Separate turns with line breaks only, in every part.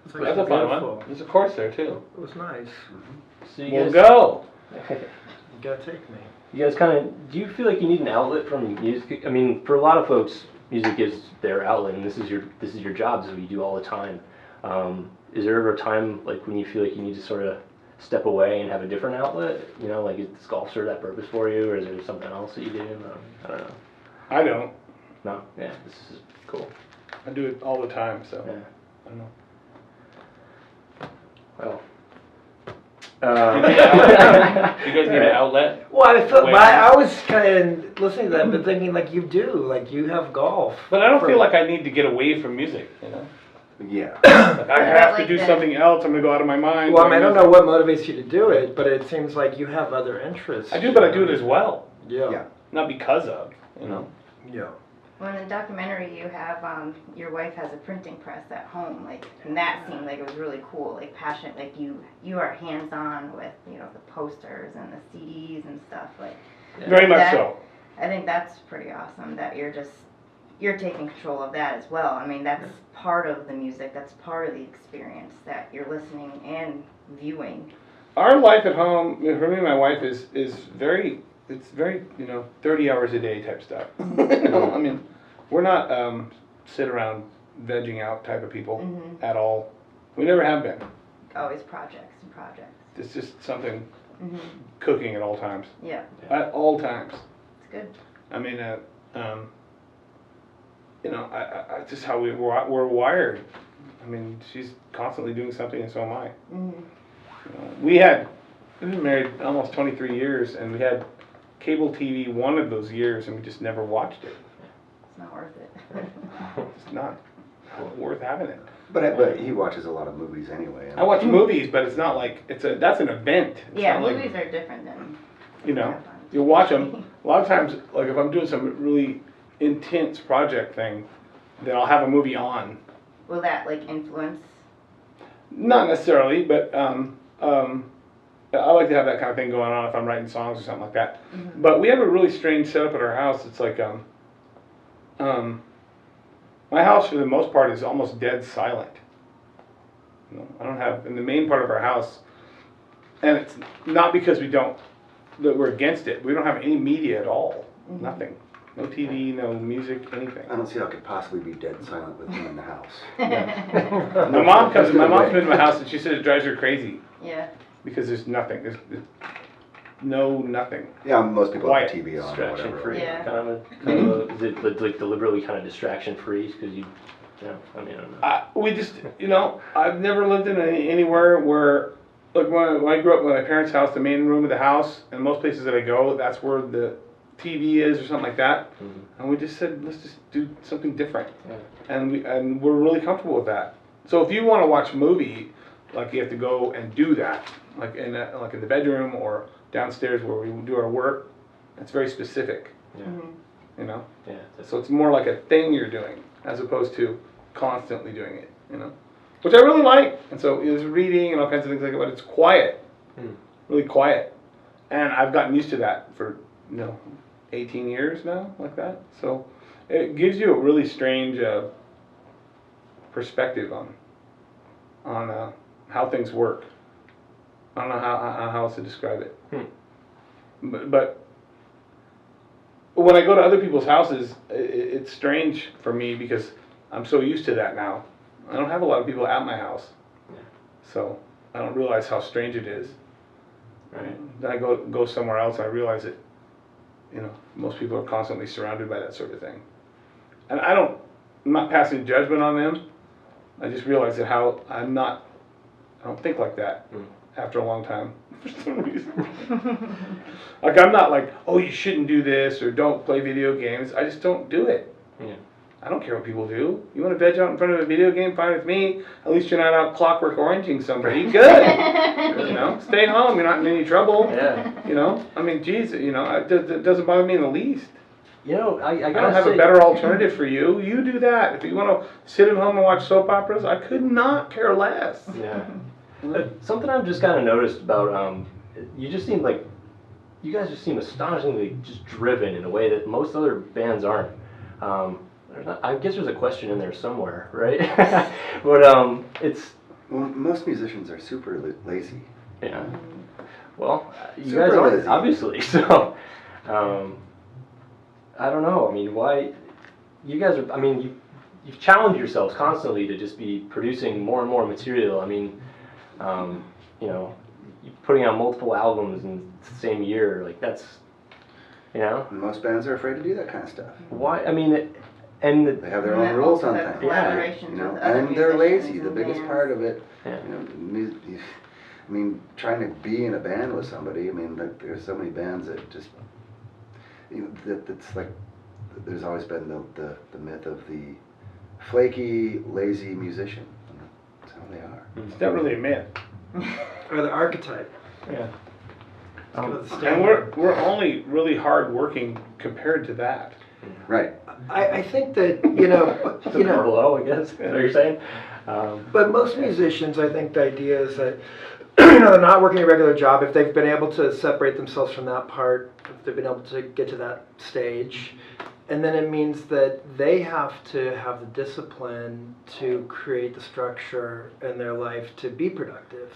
It's
That's a fun one. There's a course there too.
It was nice.
So you
We'll
guys,
go.
You gotta take me.
you guys kind of, do you feel like you need an outlet from music? I mean, for a lot of folks, music is their outlet, and this is your job. This is what you do all the time. Is there ever a time like when you feel like you need to sort of step away and have a different outlet? You know, like is golf serve that purpose for you, or is there something else that you do? I don't know.
I don't.
No, yeah, this is cool.
I do it all the time, so
Yeah.
I don't know.
Well.
You guys need an outlet?
Well, I felt,
Wait.
I was kind of listening to that, but thinking like you do, like you have golf.
But I don't feel like I need to get away from music, you know?
Yeah.
Like I have to
like
do
that.
something else, I'm gonna go out of my mind.
Well, I mean, I don't know what motivates you to do it, but it seems like you have other interests.
I do, but I do it as well.
Yeah.
Yeah.
Not because of, you know?
Yeah.
Well, in the documentary, you have your wife has a printing press at home, like, and that seemed like it was really cool, like passionate, like you are hands on with the posters and the CDs and stuff, like.
Very much
that-
so.
I think that's pretty awesome that you're taking control of that as well. I mean, that's part of the music, that's part of the experience that you're listening and viewing.
Our life at home, for me and my wife, is very, it's very, 30 hours a day type stuff. I mean, we're not sit around vegging out type of people
Mhm.
at all. We never have been.
Always projects and projects.
It's just something
Mhm.
cooking at all times.
Yeah,
At all times.
it's good.
I mean, I just how we're wired. I mean, she's constantly doing something, and so am I.
Mhm.
We've been married almost 23 years, and we had cable TV one of those years, and we just never watched it.
It's not worth it.
It's not worth having it.
But he watches a lot of movies anyway.
I watch movies, but it's not like that's an event. It's
Yeah,
not
movies are different than.
You watch them. A lot of times, like if I'm doing some really intense project thing, then I'll have a movie on.
Will that like influence?
Not necessarily, but I like to have that kind of thing going on if I'm writing songs or something like that.
Mhm.
But we have a really strange setup at our house. It's like my house for the most part is almost dead silent. I don't have in the main part of our house, and it's not because that we're against it. We don't have any media at all.
Mhm.
Nothing. No TV, no music, anything.
I don't see how it could possibly be dead silent with him in the house.
My mom comes into my house and she said it drives her crazy
Yeah.
because there's nothing. There's nothing.
Yeah, most people
Quiet.
have TV on or
Distraction
whatever.
free,
Yeah.
kind of is it like deliberately kind of distraction free because I mean, I don't know.
We just, I've never lived in anywhere where, like when I grew up, my parents' house, the main room of the house, and most places that I go, that's where the TV is or something like that.
Mhm.
And we just said, let's just do something different.
Yeah.
And we're really comfortable with that. So if you want to watch a movie, like you have to go and do that, like in the bedroom or downstairs where we do our work. It's very specific,
Yeah.
Mhm.
Yeah. That's,
So it's more like a thing you're doing as opposed to constantly doing it, which I really like. And so there's reading and all kinds of things like that, but it's quiet, really quiet. And I've gotten used to that for 18 years now, like that. So it gives you a really strange perspective on how things work. I don't know how else to describe it. But when I go to other people's houses, it's strange for me because I'm so used to that now. I don't have a lot of people at my house, so I don't realize how strange it is.
right.
Then I go somewhere else and I realize that, most people are constantly surrounded by that sort of thing. And I'm not passing judgment on them. I just realize that I don't think like that after a long time for some reason. Like I'm not like, oh, you shouldn't do this or don't play video games. I just don't do it.
Yeah.
I don't care what people do. You want to veg out in front of a video game? Fine with me. At least you're not out clockwork oranging somebody. Good. Stay home. You're not in any trouble.
Yeah.
I mean, geez, it doesn't bother me in the least.
I
I
gotta
don't have
say,
a better alternative for you. You do that. If you want to sit at home and watch soap operas, I could not care less.
Yeah. Something I've just kind of noticed about you guys just seem astonishingly just driven in a way that most other bands aren't. I guess there's a question in there somewhere, right? But
Well, most musicians are super lazy.
Yeah. Well, you
Super
guys are
lazy.
obviously. So, I don't know. I mean, why? You guys are. I mean, you've challenged yourselves constantly to just be producing more and more material. I mean, you know, you putting out multiple albums in the same year. Like that's, you know,
And most bands are afraid to do that kind of stuff.
why? I mean, and
They have their
And
own
that
rules
also the
sometimes.
collaborations
You know,
with other
and they're
musicians
lazy. The
and
biggest
bands.
part of it,
Yeah.
you know, I mean, trying to be in a band with somebody. I mean, like, there's so many bands that just, you know, that's like, there's always been the myth of the flaky, lazy musician. That's how they are.
It's not really a myth.
Or the archetype.
Yeah.
Go to the
And
standard.
we're only really hard working compared to that.
Right.
I think that, you know,
so below, I guess. Is that what you're saying?
but most musicians, I think the idea is that, you know, they're not working a regular job. If they've been able to separate themselves from that part, if they've been able to get to that stage, and then it means that they have to have the discipline to create the structure in their life to be productive.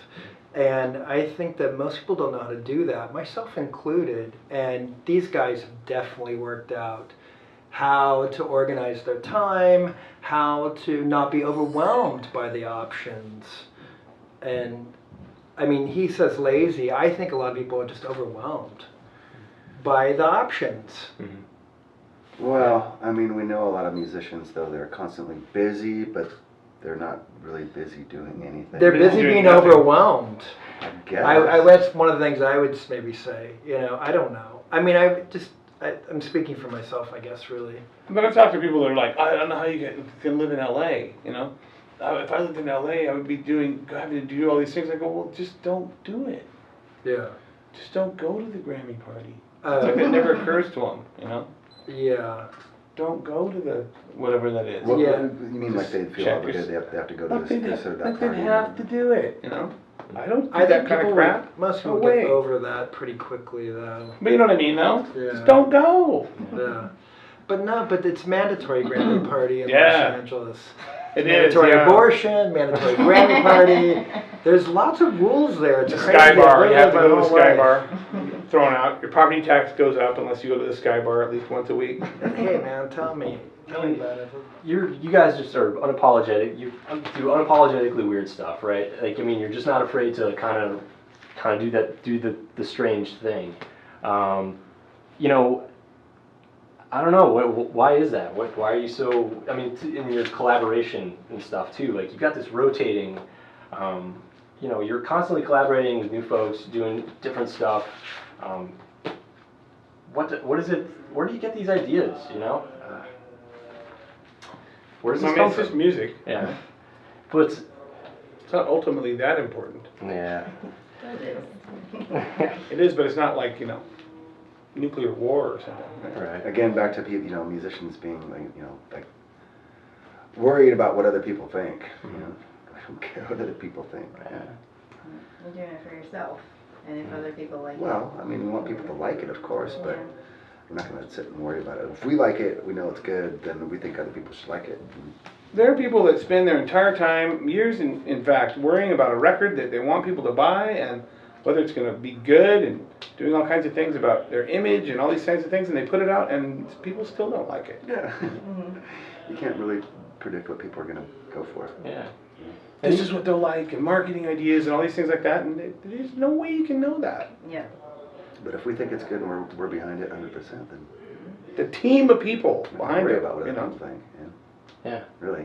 And I think that most people don't know how to do that, myself included. And these guys have definitely worked out how to organize their time, how to not be overwhelmed by the options. And I mean, he says lazy. I think a lot of people are just overwhelmed by the options.
Well, I mean, we know a lot of musicians, though, they're constantly busy, but they're not really busy doing anything.
They're
Busy
busy
doing
being
nothing.
overwhelmed.
I guess.
That's one of the things I would maybe say. You know, I don't know. I mean, I'm speaking for myself, I guess, really.
But I've talked to people that are like, I don't know how you can live in LA, you know? If I lived in LA, I would be having to do all these things. I go, well, just don't do it.
Yeah.
Just don't go to the Grammy party. It's like it
Uh,
never occurs to them, you know?
yeah.
Don't go to the, whatever that is.
What,
Yeah.
you mean like they feel
Check
obligated,
your-
they have to go to
Like they'd
this or that
like they'd
party?
have to do it, you know? I don't do
I
that
think
kind
people
of crap.
most
No
people
way.
get over that pretty quickly, though.
But you know what I mean, though?
Yeah.
Just don't go.
Yeah. But it's mandatory Grammy party in
Yeah.
Los Angeles.
It is,
Mandatory
yeah.
abortion, mandatory Grammy party. There's lots of rules there. It's
The
crazy.
Sky Bar,
I've
you have to
lived
go to
my
the
whole
Sky
life.
Bar. Thrown out. Your property tax goes up unless you go to the Sky Bar at least once a week.
Hey man, tell me about it.
You guys just are unapologetic. You do unapologetically weird stuff, right? Like, I mean, you're just not afraid to kind of do the strange thing. You know, I don't know. Why is that? Why are you so? I mean, in your collaboration and stuff too. Like, you've got this rotating. You know, you're constantly collaborating with new folks, doing different stuff. What is it? Where do you get these ideas? You know, where does
I
this
mean,
come
it's just
from?
music.
Yeah, but
It's not ultimately that important.
yeah.
It is, but it's not like, you know, nuclear war or something.
Right.
Again, back to people, you know, musicians being like, you know, like worried about what other people think. You know, I don't care what other people think.
Yeah.
You're doing it for yourself, and if other people like
Well, I mean, we want people to like it, of course,
it.
but
Yeah.
we're not going to sit and worry about it. If we like it, we know it's good, then we think other people should like it.
There are people that spend their entire time, years in fact, worrying about a record that they want people to buy and whether it's going to be good and doing all kinds of things about their image and all these kinds of things, and they put it out and people still don't like it.
Yeah. You can't really predict what people are going to go for.
Yeah.
This is what they'll like, and marketing ideas and all these things like that, and there's no way you can know that.
Yeah.
But if we think it's good and we're behind it 100%, then
The team of people
we don't
behind
worry
it,
about what
you
other
know.
people think. Yeah.
Yeah.
Really.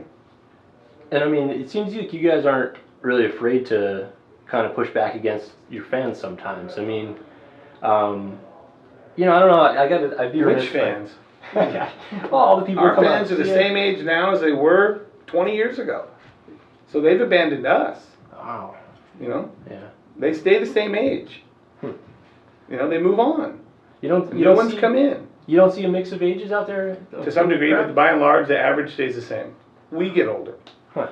And I mean, it seems like you guys aren't really afraid to kind of push back against your fans sometimes. I mean, you know, I don't know. I'd be
Which
remiss
fans?
well, all the people who
Our
come
fans
out
are the
to see
same age now as they were 20 years ago. So they've abandoned us,
it. Wow.
you know.
Yeah.
They stay the same age.
Hmm.
You know, they move on.
You don't. You
No
don't
one's
see,
come in.
You don't see a mix of ages out there.
To some degree, but by and large, the average stays the same. We get older.
Huh.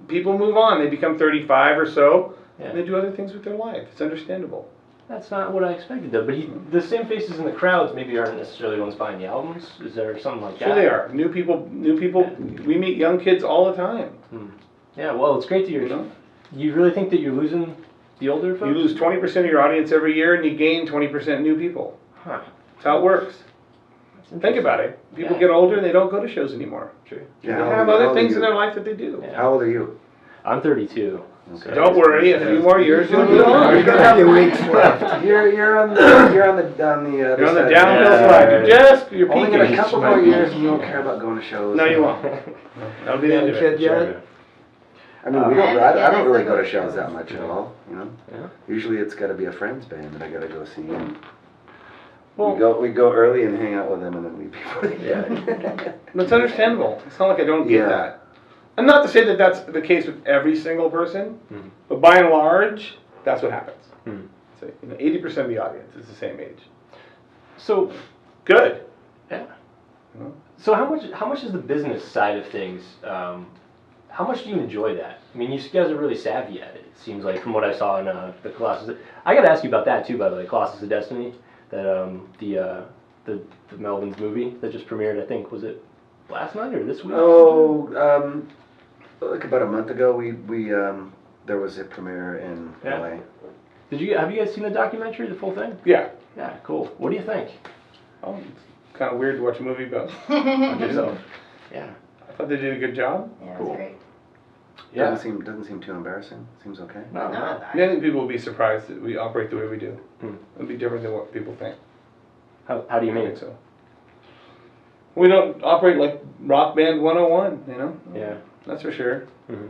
People move on. They become 35 or so,
Yeah.
and they do other things with their life. It's understandable.
That's not what I expected though. But the same faces in the crowds maybe aren't necessarily the ones buying the albums. Is there something like that?
Sure they are. New people. We meet young kids all the time.
Hmm. Yeah, well, it's great to hear.
You know?
You really think that you're losing the older folks?
You lose 20% of your audience every year, and you gain 20% new people.
Huh.
That's how it works.
That's
Think
interesting.
about it. People
Yeah.
get older and they don't go to shows anymore.
True.
They
Yeah,
have
how
other
old are
things in
you?
their life that they do.
Yeah.
How old are you?
I'm 32.
Okay.
Don't worry, a few more years you'll be
You've
on.
got a few weeks left.
You're on the
You're on the
side.
downhill
Yeah.
slide. You're
Only
peaking.
got a couple more years and you won't care about going to shows.
No, you won't. No, that'll be the end of
Kid
it.
yet?
I mean, I don't really go to shows that much at all, you know?
Yeah.
Usually it's gotta be a friend's band that I gotta go see. And
Well-
we go early and hang out with them and then leave before they
Yeah.
That's understandable. It's not like I don't get
Yeah.
that. And not to say that that's the case with every single person,
Mhm.
but by and large, that's what happens.
Mhm.
So, 80% of the audience is the same age.
So,
Good.
yeah.
You know?
So how much is the business side of things? How much do you enjoy that? I mean, you guys are really savvy at it. It seems like from what I saw in the Colossus. I got to ask you about that too, by the way. Colossus of Destiny, that the Melvins movie that just premiered. I think was it last night or this week?
Oh, like about a month ago, we there was a premiere in
Yeah.
LA.
Have you guys seen the documentary, the full thing?
Yeah.
Yeah, cool. What do you think?
Oh, it's kind of weird to watch a movie about
Yourself? Yeah.
I thought they did a good job.
Yeah, it
Cool.
was great.
Yeah.
Doesn't seem too embarrassing. Seems okay.
No, no.
I think people will be surprised that we operate the way we do.
Hmm.
It'll be different than what people think.
How do you
I
mean?
think so. We don't operate like Rock Band 101, you know?
Yeah.
That's for sure.
Mhm.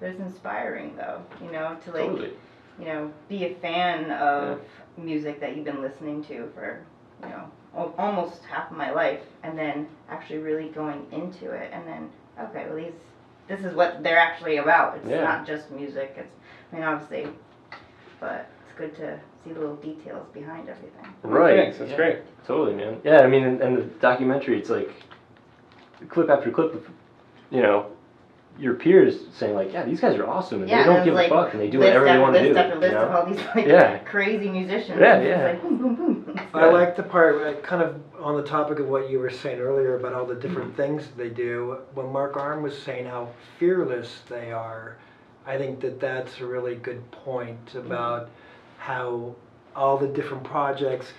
But it's inspiring though, you know, to like,
Totally.
you know, be a fan of music that you've been listening to for, you know, almost half of my life, and then actually really going into it, and then okay, well this is what they're actually about. It's
Yeah.
not just music. It's, I mean, obviously, but it's good to see the little details behind everything.
Right.
Thanks, that's
Yeah.
great.
Totally, man. Yeah, I mean, and the documentary, it's like clip after clip of, you know, your peers saying like, yeah, these guys are awesome, and
Yeah,
they don't
and
give
it's
a
like
fuck, and they do
list
whatever they
after
want to do.
list after list
you
of
know?
all these like
Yeah.
crazy musicians.
Yeah,
It's
yeah.
like boom, boom, boom.
I like the part, kind of on the topic of what you were saying earlier about all the different things they do. When Mark Arm was saying how fearless they are, I think that that's a really good point about how all the different projects,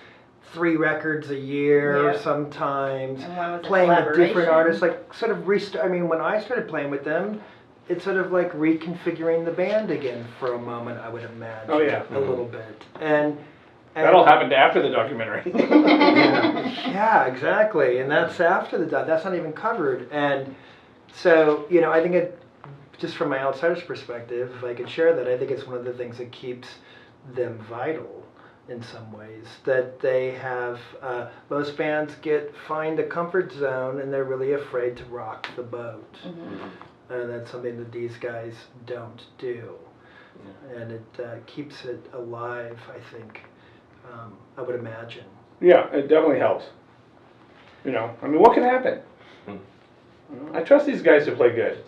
3 records a year
Yeah.
sometimes,
And one was a
playing with different
collaboration.
artists, like sort of I mean, when I started playing with them, it's sort of like reconfiguring the band again for a moment, I would imagine.
Oh, yeah.
A little bit. And
That all happened after the documentary.
yeah, exactly. And that's after the that's not even covered. And so, you know, I think it, just from my outsider's perspective, if I could share that, I think it's one of the things that keeps them vital in some ways. That they have, most bands find a comfort zone and they're really afraid to rock the boat. And that's something that these guys don't do. And it keeps it alive, I think. I would imagine.
Yeah, it definitely helps. You know, I mean, what can happen?
Hmm.
You know, I trust these guys to play good.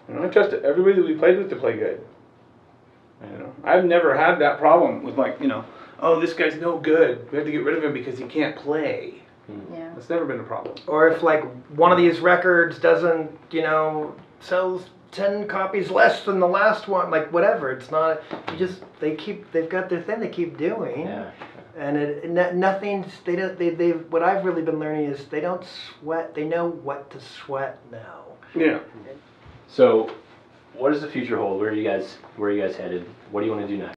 You know, I trust everybody that we played with to play good. You know, I've never had that problem with like, you know, oh, this guy's no good. We have to get rid of him because he can't play.
Yeah.
That's never been a problem.
Or if like one of these records doesn't, you know, sells 10 copies less than the last one, like whatever. It's not, they've got their thing they keep doing.
Yeah.
And nothing's, what I've really been learning is they don't sweat, they know what to sweat now.
Yeah.
So, what does the future hold? Where are you guys headed? What do you want to do next?